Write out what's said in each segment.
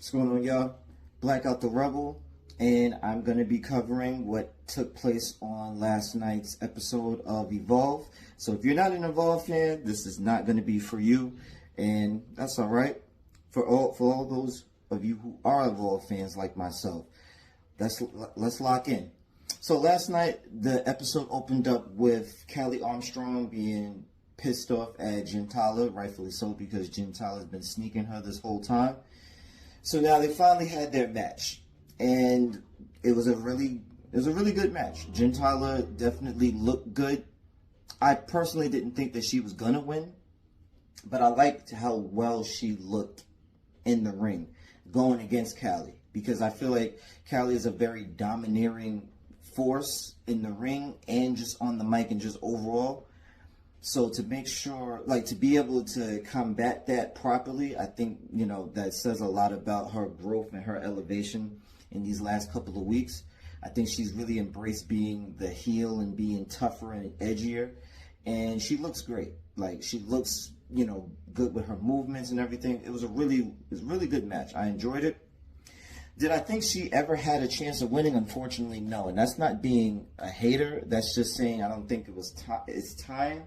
What's going on, y'all? Blackout The Rebel, and I'm going to be covering what took place on last night's episode of Evolve. So if you're not an Evolve fan, this is not going to be for you, and that's all right. For all those of you who are Evolve fans like myself, let's lock in. So last night, the episode opened up with Callie Armstrong being pissed off at Gentala, rightfully so, because Gentala's been sneaking her this whole time. So now they finally had their match, and it was a really good match. Gentala definitely looked good. I personally didn't think that she was gonna win, but I liked how well she looked in the ring going against Callie, because I feel like Callie is a very domineering force in the ring and just on the mic and just overall. So to make sure, to be able to combat that properly, I think, that says a lot about her growth and her elevation in these last couple of weeks. I think she's really embraced being the heel and being tougher and edgier. And she looks great. She looks, good with her movements and everything. It was a really good match. I enjoyed it. Did I think she ever had a chance of winning? Unfortunately, no. And that's not being a hater. That's just saying I don't think it's time.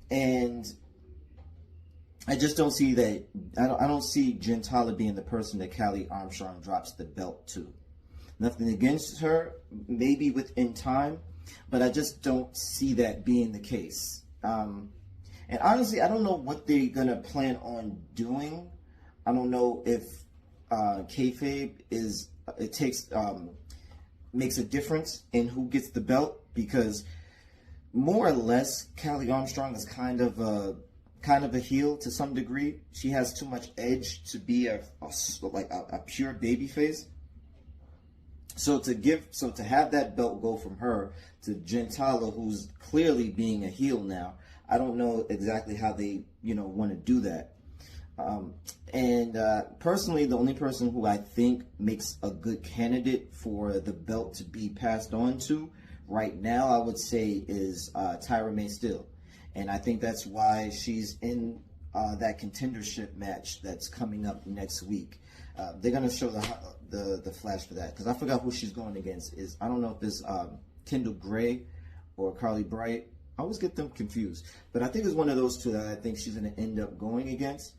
And I just don't see that. I don't see Gentala being the person that Callie Armstrong drops the belt to. Nothing against her, maybe within time, but I just don't see that being the case. And honestly, I don't know what they're gonna plan on doing. I don't know if kayfabe makes a difference in who gets the belt, because more or less, Callie Armstrong is kind of a heel to some degree. She has too much edge to be a pure babyface. So to have that belt go from her to Gentala, who's clearly being a heel now, I don't know exactly how they want to do that. Personally, the only person who I think makes a good candidate for the belt to be passed on to right now, I would say, is Tyra May Still. And I think that's why she's in that contendership match that's coming up next week. They're going to show the flash for that, because I forgot who she's going against. I don't know if it's Kendall Gray or Carly Bright. I always get them confused. But I think it's one of those two that I think she's going to end up going against.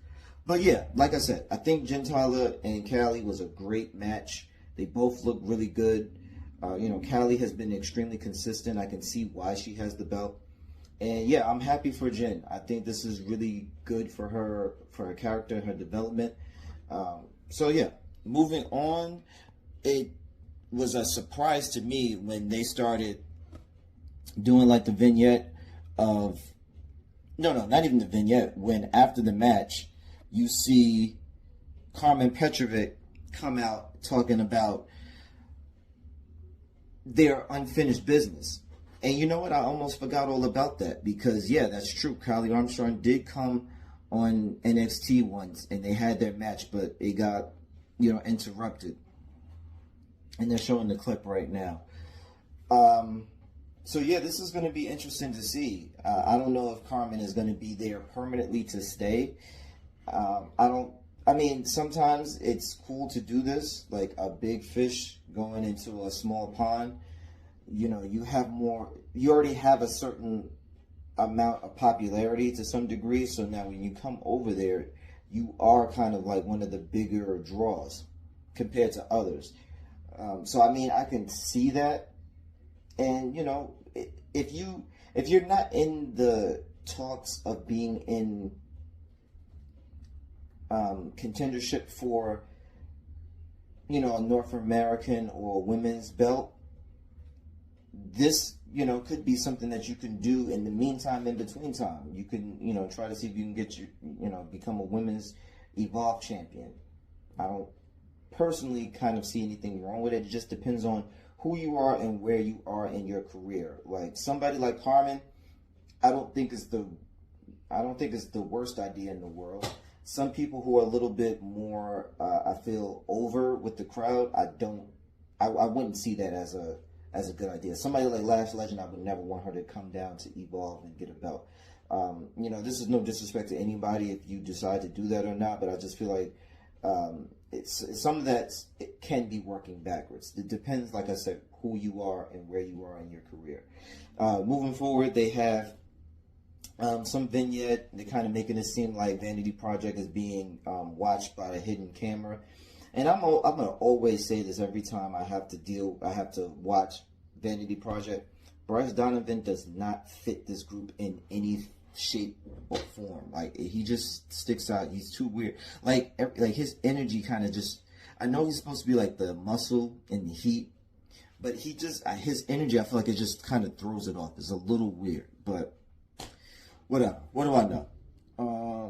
But yeah, like I said, I think Gentala and Callie was a great match. They both look really good. Callie has been extremely consistent. I can see why she has the belt. And yeah, I'm happy for Jen. I think this is really good for her character, her development. So yeah, moving on, it was a surprise to me when they started doing the vignette of, not even the vignette, when after the match, you see Carmen Petrovic come out talking about their unfinished business. And you know what? I almost forgot all about that, because yeah, that's true. Callie Armstrong did come on NXT once and they had their match, but it got, interrupted. And they're showing the clip right now. So yeah, this is going to be interesting to see. I don't know if Carmen is going to be there permanently to stay. Sometimes it's cool to do this, like a big fish going into a small pond. You already have a certain amount of popularity to some degree. So now when you come over there, you are kind of like one of the bigger draws compared to others. I can see that. And, if you're not in the talks of being in contendership for, a North American or women's belt, this, could be something that you can do in the meantime, in between time. You can, try to see if you can get become a women's Evolve champion. I don't personally kind of see anything wrong with it. It just depends on who you are and where you are in your career. Like somebody like Carmen, I don't think it's the worst idea in the world. Some people who are a little bit more, I feel, over with the crowd, I wouldn't see that as a good idea. Somebody like Lash Legend, I would never want her to come down to Evolve and get a belt. This is no disrespect to anybody if you decide to do that or not, but I just feel like some of that it can be working backwards. It depends, like I said, who you are and where you are in your career. Moving forward, they have some vignette. They're kind of making it seem like Vanity Project is being watched by a hidden camera. And I'm gonna always say this every time I have to watch Vanity Project. Bryce Donovan does not fit this group in any shape or form. Like, he just sticks out. He's too weird. Like his energy kind of just. I know he's supposed to be like the muscle and the heat, but he just his energy. I feel like it just kind of throws it off. It's a little weird, but whatever. What do I know?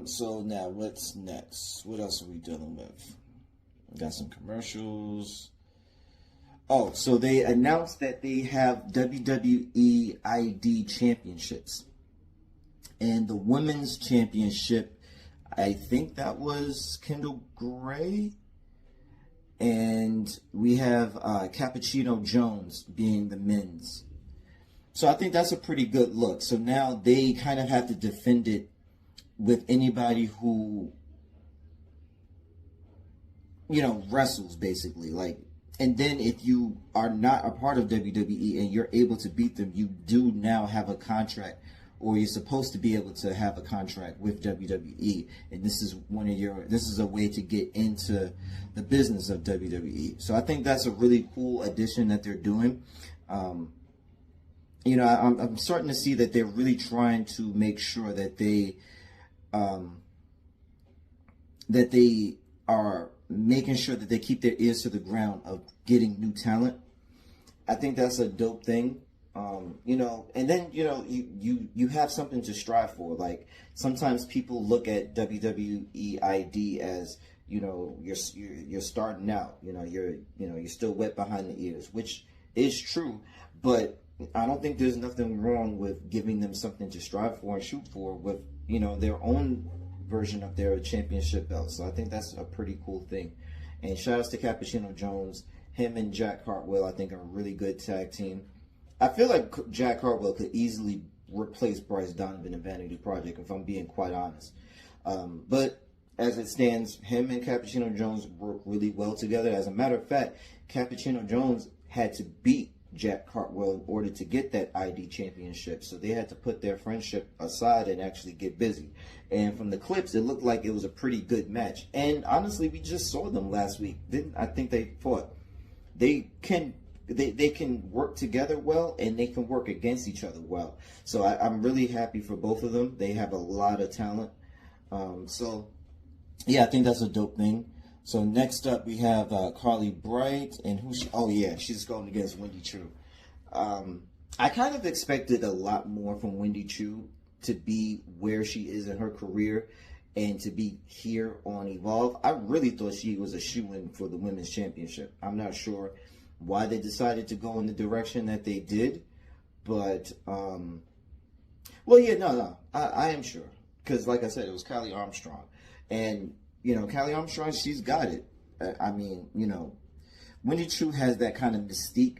So now what's next? What else are we dealing with? We got some commercials. Oh, so they announced that they have WWE ID championships. And the women's championship, I think that was Kendall Gray. And we have Cappuccino Jones being the men's. So I think that's a pretty good look. So now they kind of have to defend it with anybody who, wrestles, basically. Like, and then if you are not a part of WWE and you're able to beat them, you do now have a contract, or you're supposed to be able to have a contract with WWE. And this is a way to get into the business of WWE. So I think that's a really cool addition that they're doing. I'm starting to see that they're really trying to make sure that they are making sure that they keep their ears to the ground of getting new talent. I think that's a dope thing. And then, you have something to strive for. Like, sometimes people look at WWE ID as, you're starting out, you're still wet behind the ears, which is true, but I don't think there's nothing wrong with giving them something to strive for and shoot for with, their own version of their championship belt. So I think that's a pretty cool thing. And shout outs to Cappuccino Jones. Him and Jack Hartwell, I think, are a really good tag team. I feel like Jack Hartwell could easily replace Bryce Donovan in Vanity Project, if I'm being quite honest. But as it stands, him and Cappuccino Jones work really well together. As a matter of fact, Cappuccino Jones had to beat Jack Hartwell in order to get that ID championship. So they had to put their friendship aside and actually get busy. And from the clips, it looked like it was a pretty good match. And honestly, we just saw them last week. I think they fought. They can work together well, and they can work against each other well. So I'm really happy for both of them. They have a lot of talent. So yeah, I think that's a dope thing. So next up we have Carly Bright, and she's going against Wendy Chu. I kind of expected a lot more from Wendy Chu to be where she is in her career and to be here on Evolve. I really thought she was a shoo-in for the Women's Championship. I'm not sure why they decided to go in the direction that they did, but I am sure, because like I said, it was Callie Armstrong, and Callie Armstrong, she's got it. Wendy Chu has that kind of mystique,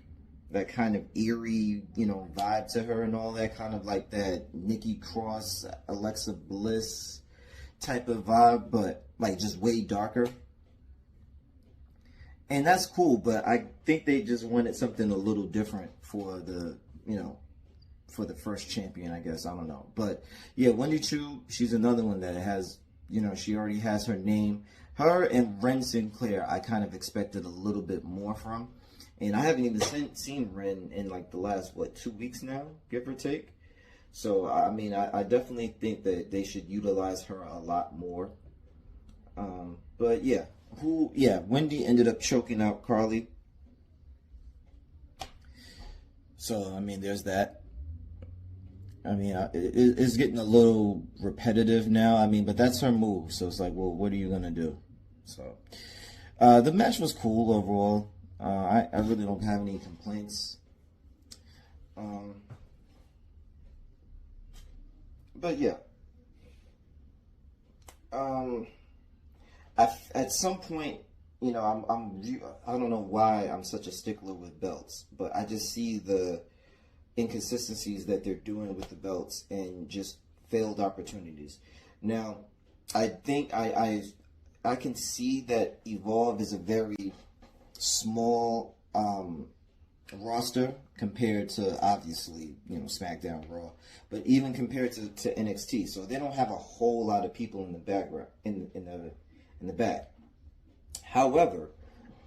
that kind of eerie, vibe to her, and all that, kind of like that Nikki Cross, Alexa Bliss type of vibe, but like just way darker. And that's cool, but I think they just wanted something a little different for the, for the first champion, I guess. I don't know. But yeah, Wendy Chu, she's another one that has, she already has her name. Her and Ren Sinclair, I kind of expected a little bit more from. And I haven't even seen Ren in like the last, 2 weeks now, give or take. So, I definitely think that they should utilize her a lot more. But yeah. Wendy ended up choking out Carly. So, there's that. It's getting a little repetitive now. But that's her move. So it's like, well, what are you going to do? So, the match was cool overall. I really don't have any complaints. But yeah. At some point, I don't know why I'm such a stickler with belts, but I just see the inconsistencies that they're doing with the belts and just failed opportunities. Now, I think I can see that Evolve is a very small roster compared to, obviously, SmackDown, Raw, but even compared to NXT. So they don't have a whole lot of people in the background, in the back. However,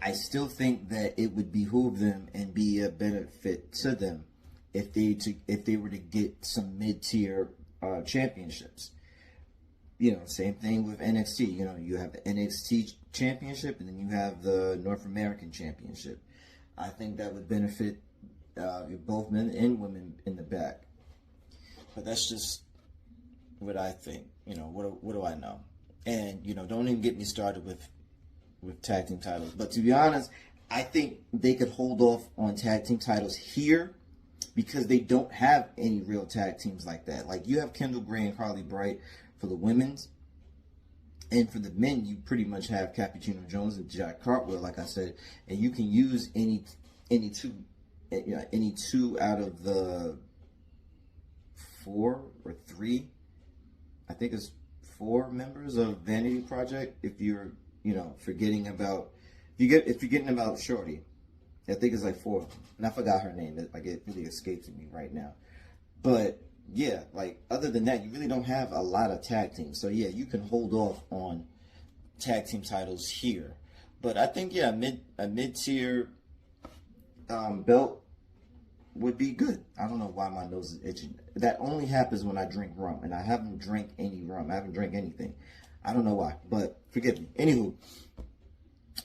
I still think that it would behoove them and be a benefit to them if they were to get some mid-tier championships. Same thing with NXT. You have the NXT championship, and then you have the North American championship. I think that would benefit both men and women in the back. But that's just what I think. What do I know? And don't even get me started with tag team titles. But to be honest, I think they could hold off on tag team titles here because they don't have any real tag teams like that. Like, you have Kendall Gray and Carly Bright for the women's, and for the men, you pretty much have Cappuccino Jones and Jack Cartwheel, like I said, and you can use any two out of the 4 or 3. I think it's 4 members of Vanity Project. If you're forgetting about Shorty, I think it's like 4, and I forgot her name. Like, it really escapes me right now, but. Yeah, like, other than that, you really don't have a lot of tag teams. So, yeah, you can hold off on tag team titles here. But I think, yeah, a mid-tier belt would be good. I don't know why my nose is itching. That only happens when I drink rum, and I haven't drank any rum. I haven't drank anything. I don't know why, but forgive me. Anywho,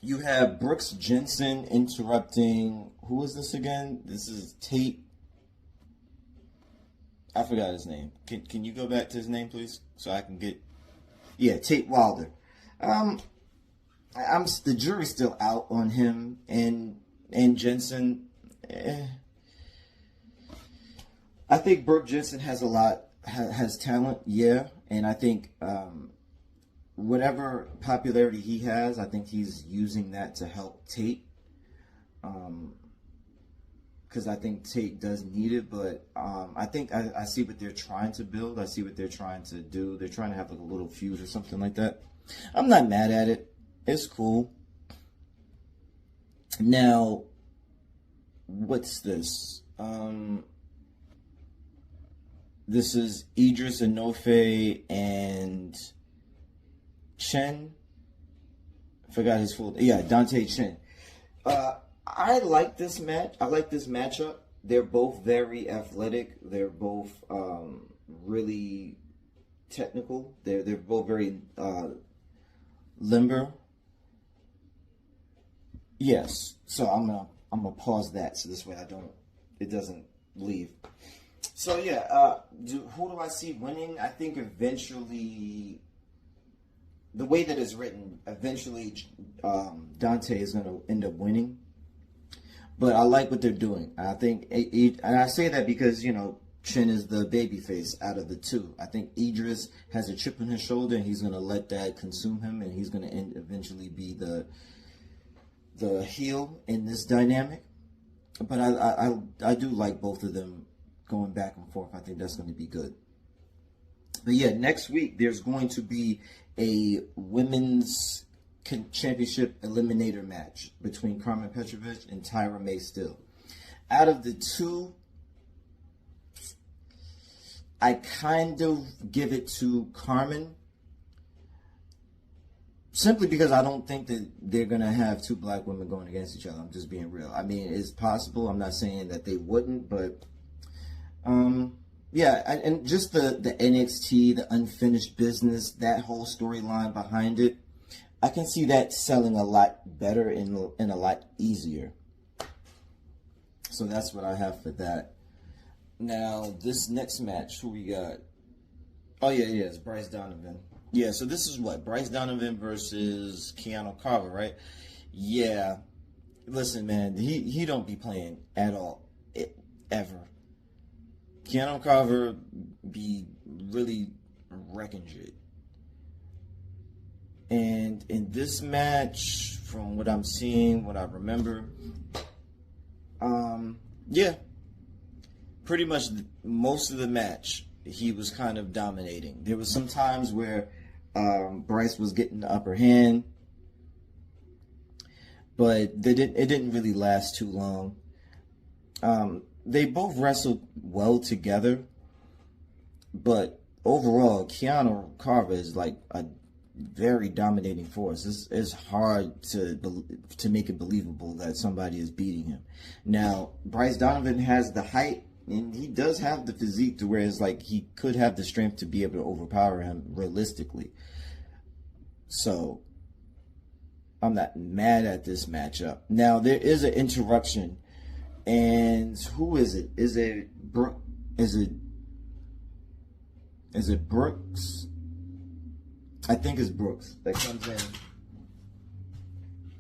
you have Brooks Jensen interrupting, who is this again? This is Tate. I forgot his name. Can you go back to his name, please, so I can get? Yeah, Tate Wilder. The jury's still out on him and Jensen. I think Brooke Jensen has has talent, yeah, and I think whatever popularity he has, I think he's using that to help Tate. Because I think Tate does need it, but I think I see what they're trying to build. I see what they're trying to do. They're trying to have like a little feud or something like that. I'm not mad at it. It's cool. Now, what's this? This is Idris Enofe and Chen. Forgot his full. Yeah, Dante Chen. I like this match. I like this matchup. They're both very athletic. They're both really technical. They're both very limber. Yes. So I'm gonna pause that so this way it doesn't leave. So yeah, who do I see winning? I think eventually, the way that it's written, eventually Dante is gonna end up winning. But I like what they're doing. I think, and I say that because, Chen is the babyface out of the two. I think Idris has a chip on his shoulder, and he's going to let that consume him, and he's going to eventually be the heel in this dynamic. But I do like both of them going back and forth. I think that's going to be good. But yeah, next week there's going to be a women's championship eliminator match between Carmen Petrovich and Tyra May Still. Out of the two, I kind of give it to Carmen, simply because I don't think that they're going to have 2 black women going against each other. I'm just being real. I mean, it's possible. I'm not saying that they wouldn't, but yeah, and just the NXT, the unfinished business, that whole storyline behind it, I can see that selling a lot better and a lot easier. So that's what I have for that. Now, this next match, who we got? Oh, yeah, it's Bryce Donovan. Yeah, so this is what? Bryce Donovan versus Keanu Carver, right? Yeah. Listen, man, he don't be playing at all, ever. Keanu Carver be really wrecking shit. And in this match, from what I'm seeing, what I remember, yeah, pretty much most of the match, he was kind of dominating. There was some times where Bryce was getting the upper hand, but it didn't really last too long. They both wrestled well together, but overall, Keanu Carver is like a very dominating force. It's hard to make it believable that somebody is beating him. Now, Bryce Donovan has the height, and he does have the physique to where it's like he could have the strength to be able to overpower him realistically. So, I'm not mad at this matchup. Now, there is an interruption, and who is it? Is it Brooks? I think it's Brooks that comes in.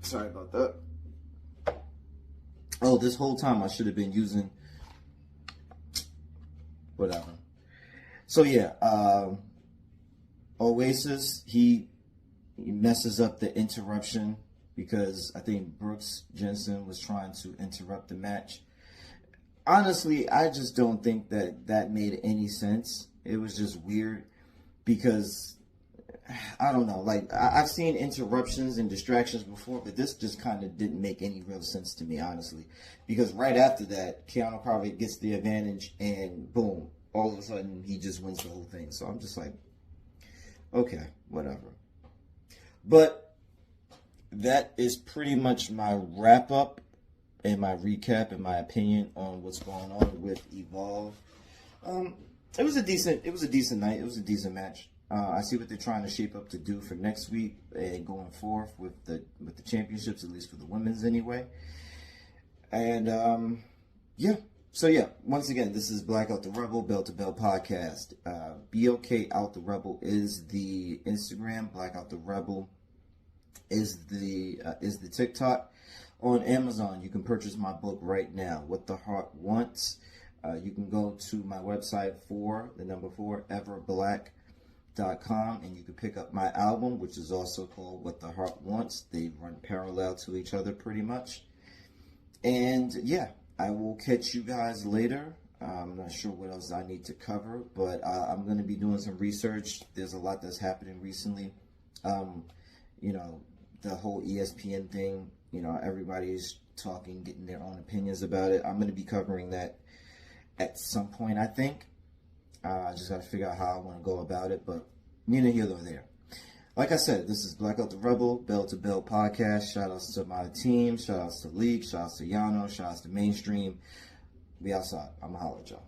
Sorry about that. Oh, this whole time I should have been using whatever. So yeah, Oasis, he messes up the interruption because I think Brooks Jensen was trying to interrupt the match. Honestly, I just don't think that made any sense. It was just weird because I don't know. Like, I've seen interruptions and distractions before, but this just kind of didn't make any real sense to me, honestly. Because right after that, Keanu Carver gets the advantage, and boom, all of a sudden, he just wins the whole thing. So I'm just like, okay, whatever. But that is pretty much my wrap-up and my recap and my opinion on what's going on with Evolve. It was a decent night. It was a decent match. I see what they're trying to shape up to do for next week and going forth with the championships, at least for the women's anyway. And yeah. So yeah, once again, this is Blackout the Rebel, Bell to Bell podcast. BOK Out the Rebel is the Instagram. Blackout the Rebel is the TikTok. On Amazon, you can purchase my book right now, What the Heart Wants. You can go to my website 4 everblack.com, and you can pick up my album, which is also called What the Heart Wants. They run parallel to each other pretty much. And yeah, I will catch you guys later. I'm not sure what else I need to cover, but I'm going to be doing some research. There's a lot that's happening recently. You know, the whole ESPN thing, you know, everybody's talking, getting their own opinions about it. I'm going to be covering that at some point, I think. I just got to figure out how I want to go about it, but neither here nor there. Like I said, this is Blackout the Rebel, Bell to Bell podcast. Shout outs to my team. Shout outs to League. Shout outs to Yano. Shout outs to Mainstream. We outside. I'm going to holler at y'all.